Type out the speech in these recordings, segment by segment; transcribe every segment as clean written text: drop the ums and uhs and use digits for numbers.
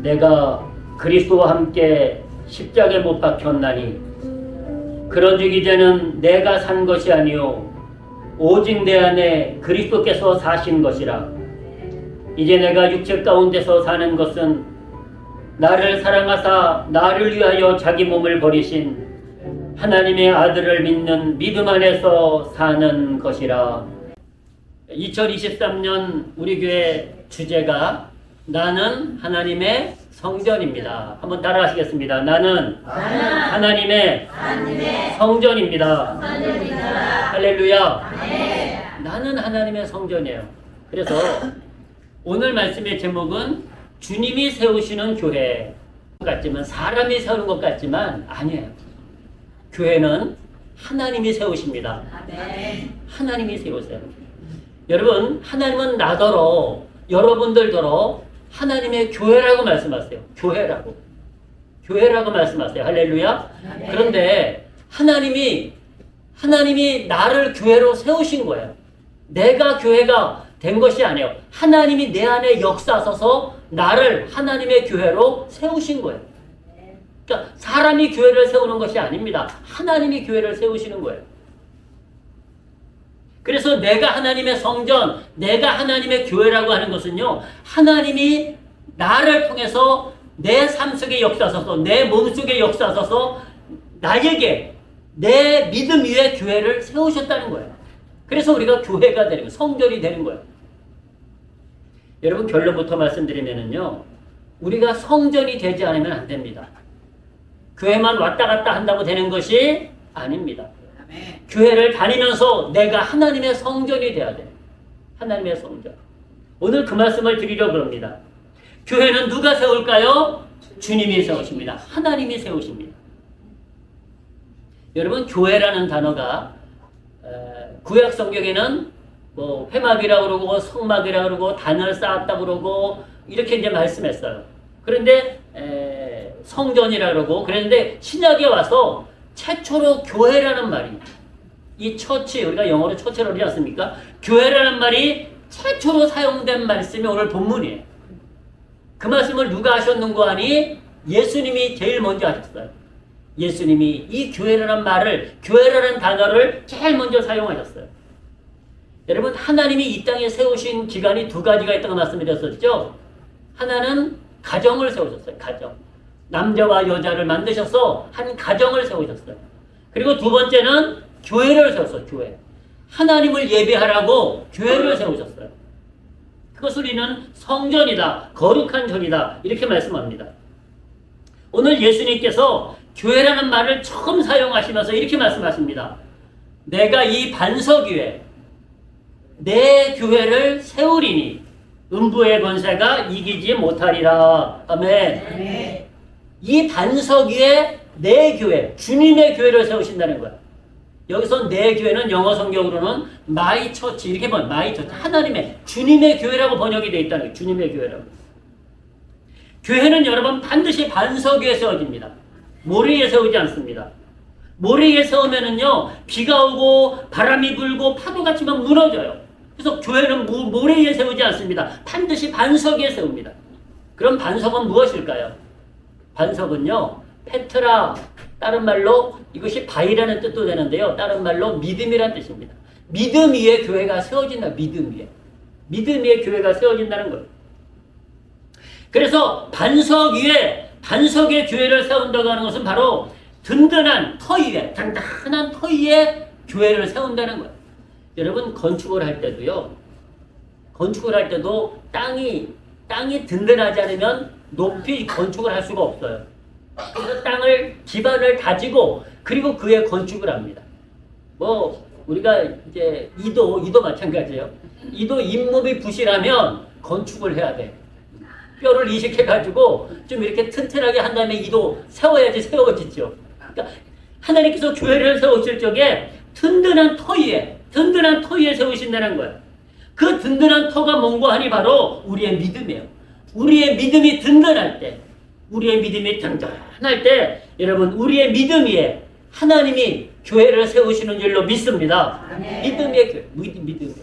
내가 그리스도와 함께 십자가에 못 박혔나니 그런즉 이제는 내가 산 것이 아니요 오직 내 안에 그리스도께서 사신 것이라. 이제 내가 육체 가운데서 사는 것은 나를 사랑하사 나를 위하여 자기 몸을 버리신 하나님의 아들을 믿는 믿음 안에서 사는 것이라. 2023년 우리 교회 주제가 나는 하나님의 성전입니다. 한번 따라 하시겠습니다. 나는 하나님의 성전입니다. 할렐루야. 나는 하나님의 성전이에요. 그래서 오늘 말씀의 제목은 주님이 세우시는 교회 같지만, 사람이 세우는 것 같지만 아니에요. 교회는 하나님이 세우십니다. 하나님이 세우세요. 여러분, 하나님은 나더러 여러분들더러 하나님의 교회라고 말씀하세요. 교회라고 말씀하세요. 할렐루야. 그런데 하나님이 나를 교회로 세우신 거예요. 내가 교회가 된 것이 아니에요. 하나님이 내 안에 역사하셔서 나를 하나님의 교회로 세우신 거예요. 그러니까 사람이 교회를 세우는 것이 아닙니다. 하나님이 교회를 세우시는 거예요. 그래서 내가 하나님의 성전, 내가 하나님의 교회라고 하는 것은요, 하나님이 나를 통해서 내 삶 속에 역사하셔서, 내 몸 속에 역사하셔서 나에게 내 믿음 위에 교회를 세우셨다는 거예요. 그래서 우리가 교회가 되는 거예요. 성전이 되는 거예요. 여러분, 결론부터 말씀드리면은요, 우리가 성전이 되지 않으면 안 됩니다. 교회만 왔다 갔다 한다고 되는 것이 아닙니다. 교회를 다니면서 내가 하나님의 성전이 돼야 돼. 하나님의 성전. 오늘 그 말씀을 드리려고 합니다. 교회는 누가 세울까요? 주님이 세우십니다. 하나님이 세우십니다. 여러분, 교회라는 단어가 구약 성경에는 뭐 회막이라고 그러고 성막이라고 그러고 단을 쌓았다고 그러고 이렇게 이제 말씀했어요. 그런데 성전이라고 그러고 그랬는데 신약에 와서 최초로 교회라는 말이, 이 처치, 우리가 영어로 처치라고 하지 않습니까? 교회라는 말이 최초로 사용된 말씀이 오늘 본문이에요. 그 말씀을 누가 하셨는고 하니 예수님이 제일 먼저 하셨어요. 예수님이 이 교회라는 말을, 교회라는 단어를 제일 먼저 사용하셨어요. 여러분, 하나님이 이 땅에 세우신 기간이 두 가지가 있다고 말씀드렸었죠. 하나는 가정을 세우셨어요. 가정. 남자와 여자를 만드셔서 한 가정을 세우셨어요. 그리고 두 번째는 교회를 세웠어요. 교회. 하나님을 예배하라고 교회를 세우셨어요. 그것을 우리는 성전이다, 거룩한 전이다, 이렇게 말씀합니다. 오늘 예수님께서 교회라는 말을 처음 사용하시면서 이렇게 말씀하십니다. 내가 이 반석 위에 내 교회를 세우리니 음부의 권세가 이기지 못하리라. 아멘. 이 반석 위에 내 교회, 주님의 교회를 세우신다는 거야. 여기서 내 교회는 영어 성경으로는 마이 처치, 이렇게 보면 마이 처치, 하나님의, 주님의 교회라고 번역이 되어 있다는 거예요. 주님의 교회라고. 교회는 여러분 반드시 반석 위에 세워집니다. 모래 위에 세우지 않습니다. 모래 위에 세우면은요, 비가 오고 바람이 불고 파도가 치면 무너져요. 그래서 교회는 모래 위에 세우지 않습니다. 반드시 반석 위에 세웁니다. 그럼 반석은 무엇일까요? 반석은요, 페트라, 다른 말로 이것이 바위라는 뜻도 되는데요, 다른 말로 믿음이라는 뜻입니다. 믿음 위에 교회가 세워진다. 믿음 위에. 믿음 위에 교회가 세워진다는 거예요. 그래서 반석 위에, 반석의 교회를 세운다고 하는 것은 바로 든든한 터 위에, 단단한 터 위에 교회를 세운다는 거예요. 여러분, 건축을 할 때도요, 건축을 할 때도 땅이 든든하지 않으면 높이 건축을 할 수가 없어요. 그래서 땅을, 기반을 다지고, 그리고 그에 건축을 합니다. 뭐, 우리가 이제 이도 마찬가지예요. 이도 잇몸이 부실하면 건축을 해야 돼. 뼈를 이식해가지고 좀 이렇게 튼튼하게 한 다음에 이도 세워야지 세워지죠. 그러니까 하나님께서 교회를 세우실 적에 든든한 터 위에 세우신다는 거예요. 그 든든한 터가 뭔고 하니 바로 우리의 믿음이에요. 우리의 믿음이 든든할 때, 우리의 믿음이 단단할 때, 여러분, 우리의 믿음 위에 하나님이 교회를 세우시는 줄로 믿습니다. 믿음의 교회, 믿음의.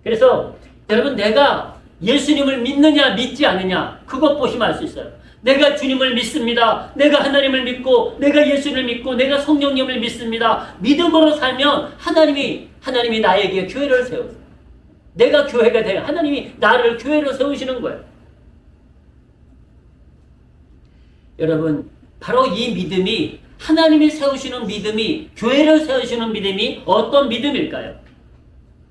그래서 여러분, 내가 예수님을 믿느냐 믿지 않느냐, 그것 보시면 알 수 있어요. 내가 주님을 믿습니다. 내가 하나님을 믿고 내가 예수를 믿고 내가 성령님을 믿습니다. 믿음으로 살면 하나님이 나에게 교회를 세우세요. 내가 교회가 돼요. 하나님이 나를 교회로 세우시는 거예요. 여러분, 바로 이 믿음이, 하나님이 세우시는 믿음이, 교회를 세우시는 믿음이 어떤 믿음일까요?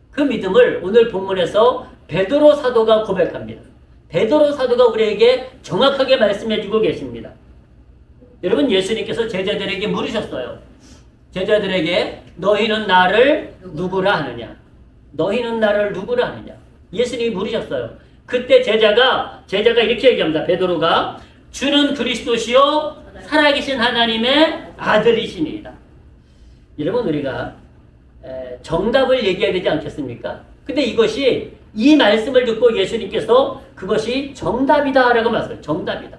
그 믿음을 오늘 본문에서 베드로 사도가 고백합니다. 베드로 사도가 우리에게 정확하게 말씀해주고 계십니다. 여러분, 예수님께서 제자들에게 물으셨어요. 제자들에게 너희는 나를 누구라 하느냐? 너희는 나를 누구라 하느냐? 예수님이 물으셨어요. 그때 제자가 이렇게 얘기합니다. 베드로가 주는 그리스도시요 살아계신 하나님의 아들이시니이다. 여러분, 우리가 정답을 얘기해야 되지 않겠습니까? 근데 이 말씀을 듣고 예수님께서 그것이 정답이다 라고 말씀해요. 정답이다.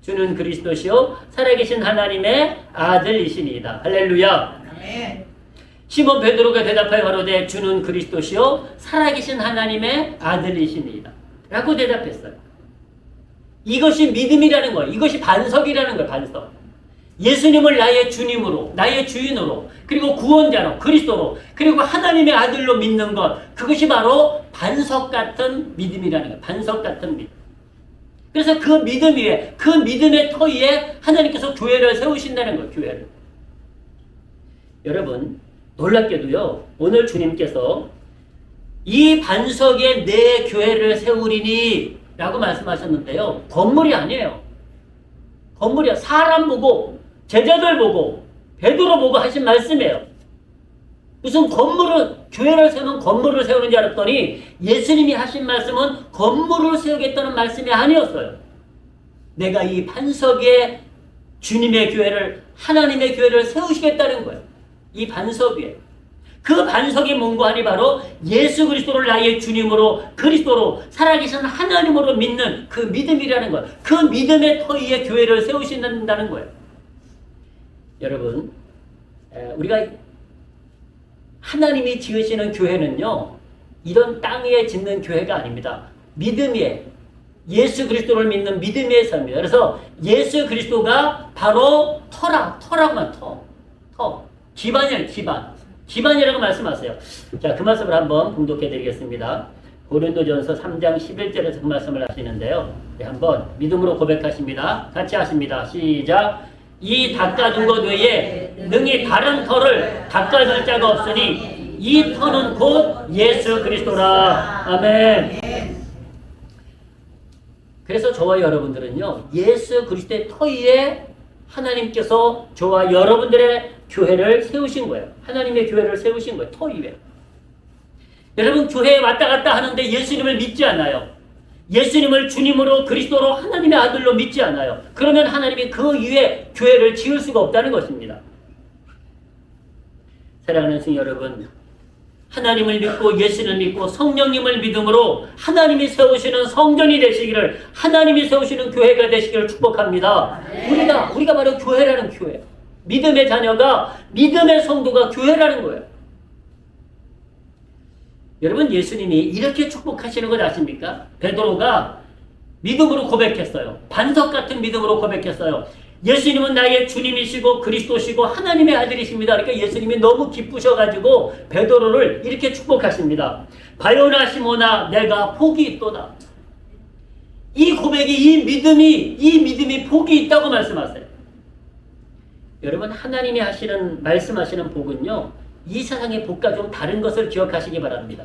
주는 그리스도시요 살아계신 하나님의 아들이시니이다. 할렐루야. 아멘. 시몬 베드로가 대답하여 가로되 주는 그리스도시요 살아계신 하나님의 아들이시니이다 라고 대답했어요. 이것이 믿음이라는 거예요. 이것이 반석이라는 거예요. 반석. 예수님을 나의 주님으로, 나의 주인으로, 그리고 구원자로, 그리스도로, 그리고 하나님의 아들로 믿는 것, 그것이 바로 반석 같은 믿음이라는 거예요. 반석 같은 믿음. 그래서 그 믿음 위에, 그 믿음의 터 위에 하나님께서 교회를 세우신다는 거예요. 교회를. 여러분, 놀랍게도요, 오늘 주님께서 이 반석에 내 교회를 세우리니 라고 말씀하셨는데요. 건물이 아니에요. 건물이야. 사람 보고, 제자들 보고, 베드로 보고 하신 말씀이에요. 무슨 교회를 세우는 건물을 세우는 줄 알았더니 예수님이 하신 말씀은 건물을 세우겠다는 말씀이 아니었어요. 내가 이 반석에 주님의 교회를, 하나님의 교회를 세우시겠다는 거예요. 이 반석 위에. 그 반석이 뭔가 하니 바로 예수 그리스도를 나의 주님으로, 그리스도로, 살아계신 하나님으로 믿는 그 믿음이라는 거예요. 그 믿음의 터 위에 교회를 세우신다는 거예요. 여러분, 우리가 하나님이 지으시는 교회는요, 이런 땅 위에 짓는 교회가 아닙니다. 믿음 위에, 예수 그리스도를 믿는 믿음 위에 삽니다. 그래서 예수 그리스도가 바로 터라고만 터. 기반이에요, 기반. 기반이라고 말씀하세요. 자, 그 말씀을 한번 봉독해 드리겠습니다. 고린도전서 3장 11절에서 그 말씀을 하시는데요. 네, 한번 믿음으로 고백하십니다. 같이 하십니다. 시작. 이 닦아둔 것 외에 능히 다른 터를 닦아줄 자가 없으니 이 터는 곧 예수 그리스도라. 아멘. 그래서 저와 여러분들은요, 예수 그리스도의 터 위에 하나님께서 저와 여러분들의 교회를 세우신 거예요. 하나님의 교회를 세우신 거예요. 터 위에. 여러분, 교회에 왔다 갔다 하는데 예수님을 믿지 않아요. 예수님을 주님으로, 그리스도로, 하나님의 아들로 믿지 않아요. 그러면 하나님이 그 위에 교회를 지을 수가 없다는 것입니다. 사랑하는 성도 여러분, 하나님을 믿고 예수를 믿고 성령님을 믿음으로 하나님이 세우시는 성전이 되시기를, 하나님이 세우시는 교회가 되시기를 축복합니다. 우리가 바로 교회라는 교회. 믿음의 자녀가, 믿음의 성도가 교회라는 거예요. 여러분, 예수님이 이렇게 축복하시는 것 아십니까? 베드로가 믿음으로 고백했어요. 반석 같은 믿음으로 고백했어요. 예수님은 나의 주님이시고 그리스도시고 하나님의 아들이십니다. 그러니까 예수님이 너무 기쁘셔가지고 베드로를 이렇게 축복하십니다. 바요나 시모나 내가 복이 있도다. 이 고백이, 이 믿음이 복이 있다고 말씀하세요. 여러분, 하나님이 말씀하시는 복은요, 이 세상의 복과 좀 다른 것을 기억하시기 바랍니다.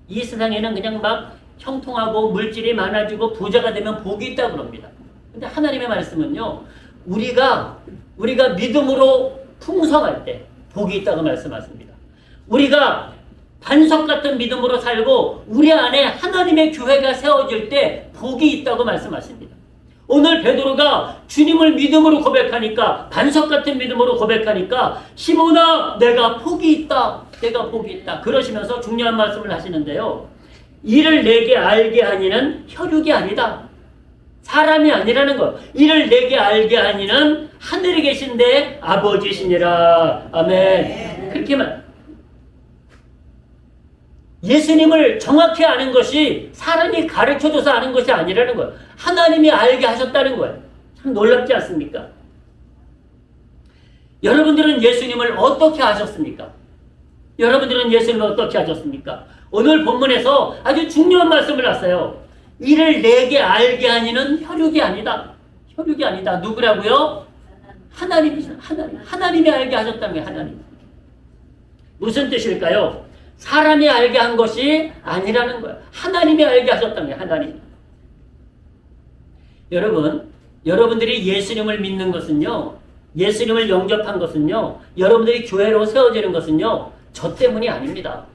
이 세상에는 그냥 막 형통하고 물질이 많아지고 부자가 되면 복이 있다고 그럽니다. 근데 하나님의 말씀은요, 우리가 믿음으로 풍성할 때 복이 있다고 말씀하십니다. 우리가 반석 같은 믿음으로 살고 우리 안에 하나님의 교회가 세워질 때 복이 있다고 말씀하십니다. 오늘 베드로가 주님을 믿음으로 고백하니까, 반석 같은 믿음으로 고백하니까, 시몬아 내가 복이 있다. 내가 복이 있다. 그러시면서 중요한 말씀을 하시는데요. 이를 내게 알게 하니는 혈육이 아니다. 사람이 아니라는 거. 이를 내게 알게 하니는 하늘에 계신 내 아버지시니라. 아멘. 그렇게만. 예수님을 정확히 아는 것이 사람이 가르쳐줘서 아는 것이 아니라는 거예요. 하나님이 알게 하셨다는 거예요. 참 놀랍지 않습니까? 여러분들은 예수님을 어떻게 아셨습니까? 여러분들은 예수님을 어떻게 아셨습니까? 오늘 본문에서 아주 중요한 말씀을 하세요. 이를 내게 알게 하니는 혈육이 아니다. 혈육이 아니다. 누구라고요? 하나님이시다. 하나님이 알게 하셨다는 거예요. 하나님. 무슨 뜻일까요? 사람이 알게 한 것이 아니라는 거예요. 하나님이 알게 하셨다는 거예요. 하나님. 여러분, 여러분들이 예수님을 믿는 것은요, 예수님을 영접한 것은요, 여러분들이 교회로 세워지는 것은요, 저 때문이 아닙니다.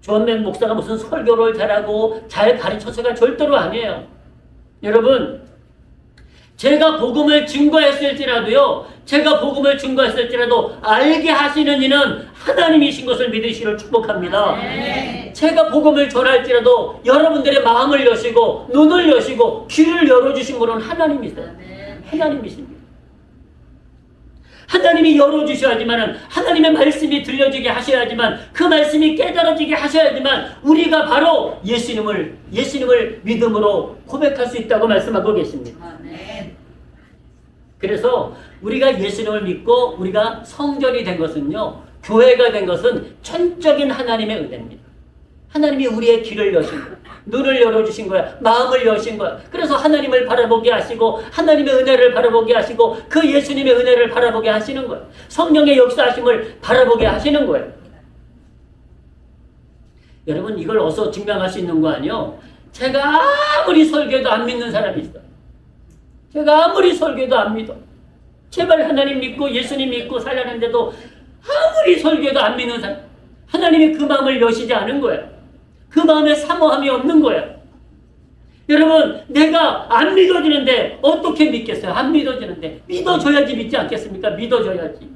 조한맨 목사가 무슨 설교를 잘하고 잘 가르쳐서가 절대로 아니에요. 여러분, 제가 복음을 증거했을지라도요, 제가 복음을 증거했을지라도 알게 하시는 이는 하나님이신 것을 믿으시기를 축복합니다. 네. 제가 복음을 전할지라도 여러분들의 마음을 여시고 눈을 여시고 귀를 열어주신 분은 하나님이세요. 네. 하나님이십니다. 하나님이 열어주셔야지만, 하나님의 말씀이 들려지게 하셔야지만, 그 말씀이 깨달아지게 하셔야지만 우리가 바로 예수님을 믿음으로 고백할 수 있다고 말씀하고 계십니다. 그래서 우리가 예수님을 믿고 우리가 성전이 된 것은요, 교회가 된 것은 전적인 하나님의 은혜입니다. 하나님이 우리의 귀를 여신 거야. 눈을 열어주신 거야. 마음을 여신 거야. 그래서 하나님을 바라보게 하시고 하나님의 은혜를 바라보게 하시고 그 예수님의 은혜를 바라보게 하시는 거예요. 성령의 역사하심을 바라보게 하시는 거예요. 여러분, 이걸 어디서 증명할 수 있는 거 아니요? 제가 아무리 설교해도 안 믿는 사람이 있어요. 제가 아무리 설교해도 안 믿어. 제발 하나님 믿고 예수님 믿고 살려는데도 아무리 설교해도 안 믿는 사람. 하나님이 그 마음을 여시지 않은 거예요. 그 마음에 사모함이 없는 거예요. 여러분, 내가 안 믿어지는데 어떻게 믿겠어요? 안 믿어지는데. 믿어줘야지 믿지 않겠습니까? 믿어줘야지.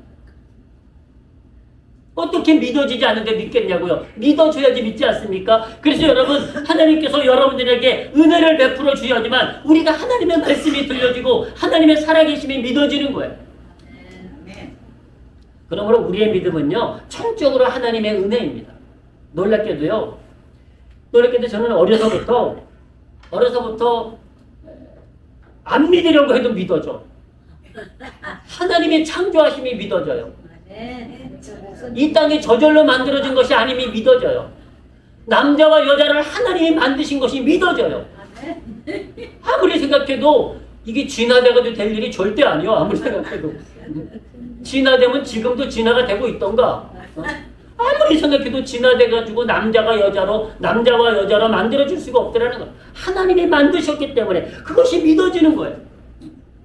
어떻게 믿어지지 않는데 믿겠냐고요? 믿어줘야지 믿지 않습니까? 그래서 여러분, 하나님께서 여러분들에게 은혜를 베풀어 주셔야지만 우리가 하나님의 말씀이 들려지고 하나님의 살아계심이 믿어지는 거예요. 그러므로 우리의 믿음은요, 전적으로 하나님의 은혜입니다. 놀랍게도 저는 어려서부터 안 믿으려고 해도 믿어져. 하나님의 창조하심이 믿어져요. 이 땅이 저절로 만들어진 것이 아님이 믿어져요. 남자와 여자를 하나님이 만드신 것이 믿어져요. 아무리 생각해도 이게 진화돼가지고 될 일이 절대 아니에요. 아무리 생각해도. 진화되면 지금도 진화가 되고 있던가. 아무리 생각해도 진화돼가지고 남자와 여자로 만들어줄 수가 없더라는 거예요. 하나님이 만드셨기 때문에 그것이 믿어지는 거예요.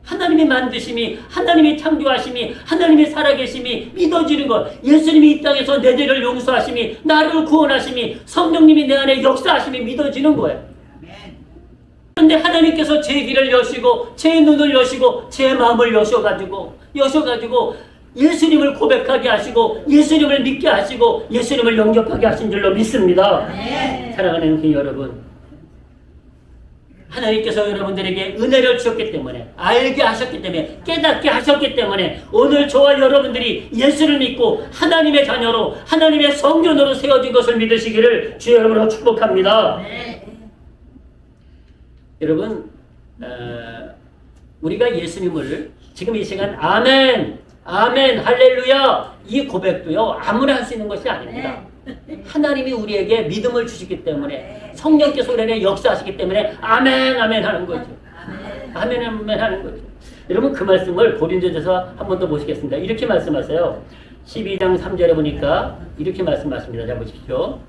하나님이 만드심이, 하나님이 창조하심이, 하나님이 살아계심이 믿어지는 것. 예수님이 이 땅에서 내 죄를 용서하심이, 나를 구원하심이, 성령님이 내 안에 역사하심이 믿어지는 거예요. 그런데 하나님께서 제 귀를 여시고 제 눈을 여시고 제 마음을 여셔가지고 예수님을 고백하게 하시고 예수님을 믿게 하시고 예수님을 영접하게 하신 줄로 믿습니다. 사랑하는 그 여러분, 하나님께서 여러분들에게 은혜를 주셨기 때문에, 알게 하셨기 때문에, 깨닫게 하셨기 때문에 오늘 저와 여러분들이 예수를 믿고 하나님의 자녀로, 하나님의 성전으로 세워진 것을 믿으시기를 주의 이름으로 축복합니다. 여러분, 우리가 예수님을 지금 이 시간 아멘, 아멘, 할렐루야, 이 고백도요 아무나 할 수 있는 것이 아닙니다. 하나님이 우리에게 믿음을 주시기 때문에, 성령께서 우리 안에 역사하시기 때문에 아멘, 아멘 하는 거죠. 아멘, 아멘 하는 거죠. 여러분, 그 말씀을 고린도전서 한 번 더 보시겠습니다. 이렇게 말씀하세요. 12장 3절에 보니까 이렇게 말씀하십니다. 자, 보십시오.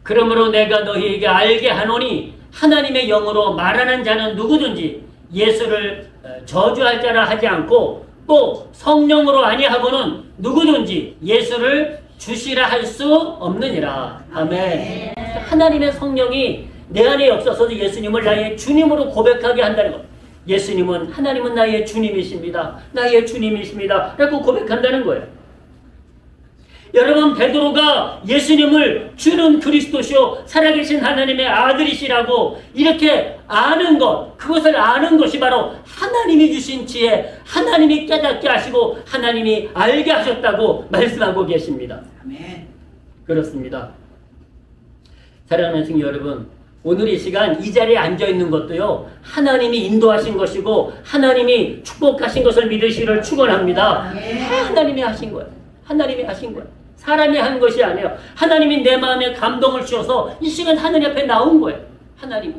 그러므로 내가 너희에게 알게 하노니 하나님의 영으로 말하는 자는 누구든지 예수를 저주할 자라 하지 않고 또 성령으로 아니하고는 누구든지 예수를 주시라 할 수 없느니라. 아멘. 하나님의 성령이 내 안에 역사서서 예수님을 나의 주님으로 고백하게 한다는 것. 하나님은 나의 주님이십니다. 나의 주님이십니다. 라고 고백한다는 거예요. 여러분, 베드로가 예수님을 주는 그리스도시요 살아계신 하나님의 아들이시라고 이렇게 아는 것, 그것을 아는 것이 바로 하나님이 주신 지혜, 하나님이 깨닫게 하시고 하나님이 알게 하셨다고 말씀하고 계십니다. 아멘. 그렇습니다. 사랑하는 성도 여러분, 오늘 이 시간 이 자리에 앉아 있는 것도요, 하나님이 인도하신 것이고 하나님이 축복하신 것을 믿으시기를 축원합니다. 다 하나님이 하신 거예요. 하나님이 하신 거예요. 사람이 한 것이 아니에요. 하나님이 내 마음에 감동을 주셔서 이 시간 하늘 앞에 나온 거예요. 하나님이.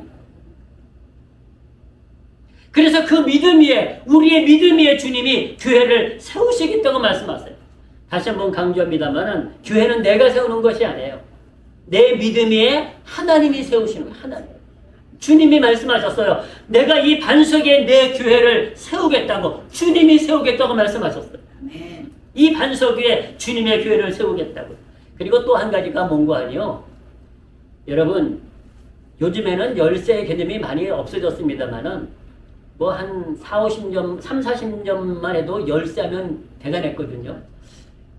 그래서 그 믿음 위에, 우리의 믿음 위에 주님이 교회를 세우시겠다고 말씀하세요. 다시 한번 강조합니다만은 교회는 내가 세우는 것이 아니에요. 내 믿음 위에 하나님이 세우시는 거예요. 하나님. 주님이 말씀하셨어요. 내가 이 반석에 내 교회를 세우겠다고, 주님이 세우겠다고 말씀하셨어요. 이 반석 위에 주님의 교회를 세우겠다고. 그리고 또 한 가지가 뭔고 아니요. 여러분, 요즘에는 열쇠의 개념이 많이 없어졌습니다만은 뭐 한 40년, 40년만 해도 열쇠하면 대단했거든요.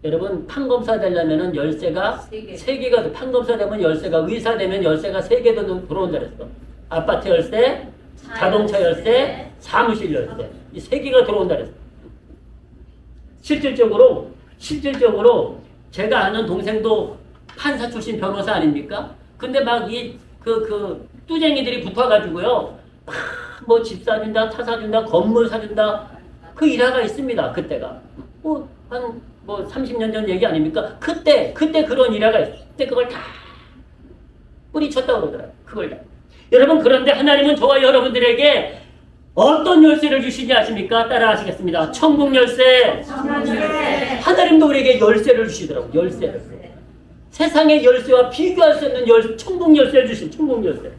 여러분, 판검사 되려면은 열쇠가 3개가, 판검사 되면 열쇠가, 의사 되면 열쇠가 3개도 들어온다 그랬어. 아파트 열쇠, 자동차 열쇠, 사무실 열쇠. 이 3개가 들어온다 그랬어. 실질적으로 제가 아는 동생도 판사 출신 변호사 아닙니까? 근데 막 뚜쟁이들이 붙어가지고요, 뭐 집 사준다, 차 사준다, 건물 사준다, 그 일화가 있습니다. 그때가. 한 30년 전 얘기 아닙니까? 그때 그런 일화가 있어요. 그때 그걸 다 뿌리쳤다고 그러더라고요. 그걸 다. 여러분, 그런데 하나님은 저와 여러분들에게 어떤 열쇠를 주시지 아십니까? 따라 하시겠습니다. 천국 열쇠. 하나님도 우리에게 열쇠를 주시더라고요. 열쇠를. 세상의 열쇠와 비교할 수 없는 천국 열쇠를 주신 천국 열쇠.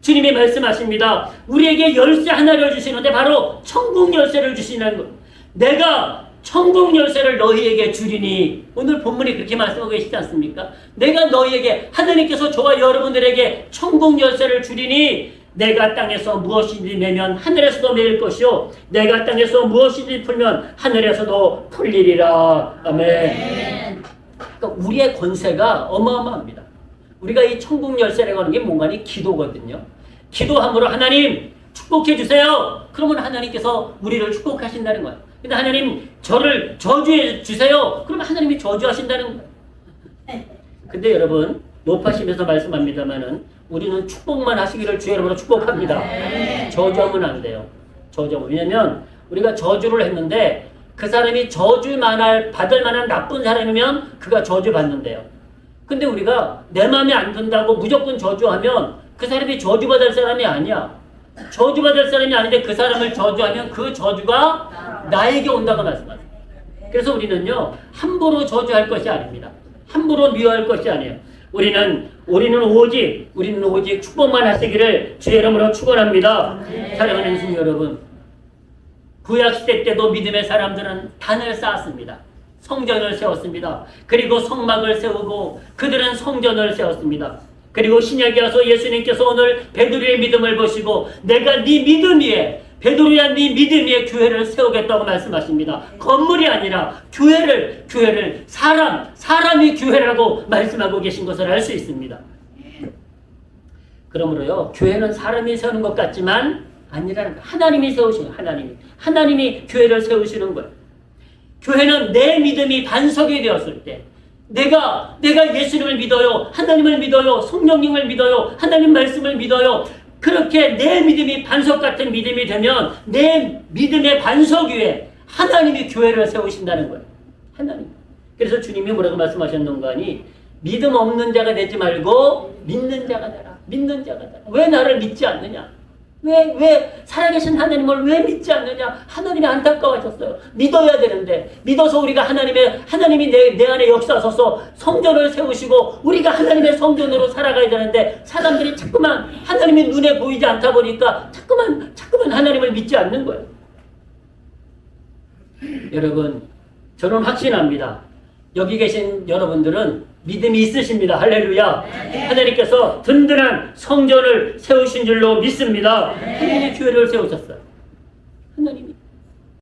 주님이 말씀하십니다. 우리에게 열쇠 하나를 주시는데 바로 천국 열쇠를 주시는 것. 내가 천국 열쇠를 너희에게 주리니, 오늘 본문이 그렇게 말씀하고 계시지 않습니까? 내가 너희에게, 하나님께서 저와 여러분들에게 천국 열쇠를 주리니 내가 땅에서 무엇이든지 매면 하늘에서도 매일 것이요 내가 땅에서 무엇이든지 풀면 하늘에서도 풀리리라. 아멘. 그러니까 우리의 권세가 어마어마합니다. 우리가 이 천국 열쇠라고 하는 게 뭔가니? 기도거든요. 기도함으로 하나님 축복해 주세요. 그러면 하나님께서 우리를 축복하신다는 거예요. 근데 하나님 저를 저주해 주세요. 그러면 하나님이 저주하신다는 거예요. 근데 여러분, 높아시면서 말씀합니다만은 우리는 축복만 하시기를 주 여러분으로 축복합니다. 저주하면 안 돼요. 저주하면. 왜냐면 우리가 저주를 했는데 그 사람이 받을 만한 나쁜 사람이면 그가 저주받는데요. 근데 우리가 내 마음에 안 든다고 무조건 저주하면 그 사람이 저주받을 사람이 아니야. 저주받을 사람이 아닌데 그 사람을 저주하면 그 저주가 나에게 온다고 말씀하세요. 그래서 우리는요, 함부로 저주할 것이 아닙니다. 함부로 미워할 것이 아니에요. 우리는 오직 축복만 하시기를 주의 이름으로 축원합니다. 사랑하는 성도 여러분, 구약시대 때도 믿음의 사람들은 단을 쌓았습니다. 성전을 세웠습니다. 그리고 성막을 세우고 그들은 성전을 세웠습니다. 그리고 신약에 와서 예수님께서 오늘 베드로의 믿음을 보시고 내가 네 믿음 위에, 베드로야 네 믿음 위에 교회를 세우겠다고 말씀하십니다. 건물이 아니라 교회를 사람이 교회라고 말씀하고 계신 것을 알 수 있습니다. 그러므로요, 교회는 사람이 세우는 것 같지만 아니라는 거예요. 하나님이 세우시는 거예요. 하나님이 교회를 세우시는 거예요. 교회는 내 믿음이 반석이 되었을 때, 내가 예수님을 믿어요, 하나님을 믿어요, 성령님을 믿어요, 하나님 말씀을 믿어요. 그렇게 내 믿음이 반석 같은 믿음이 되면 내 믿음의 반석 위에 하나님이 교회를 세우신다는 거예요. 하나님. 그래서 주님이 뭐라고 말씀하셨는가 하니, 믿음 없는 자가 되지 말고 믿는 자가 되라. 믿는 자가 되라. 왜 나를 믿지 않느냐? 왜 살아계신 하나님을 왜 믿지 않느냐? 하나님이 안타까워하셨어요. 믿어야 되는데, 믿어서 우리가 하나님이 내 안에 역사하셔서 성전을 세우시고 우리가 하나님의 성전으로 살아가야 되는데, 사람들이 자꾸만 하나님이 눈에 보이지 않다 보니까 자꾸만 하나님을 믿지 않는 거예요. 여러분, 저는 확신합니다. 여기 계신 여러분들은 믿음이 있으십니다. 할렐루야. 하나님께서 든든한 성전을 세우신 줄로 믿습니다. 하나님의 교회를 세우셨어요. 하나님.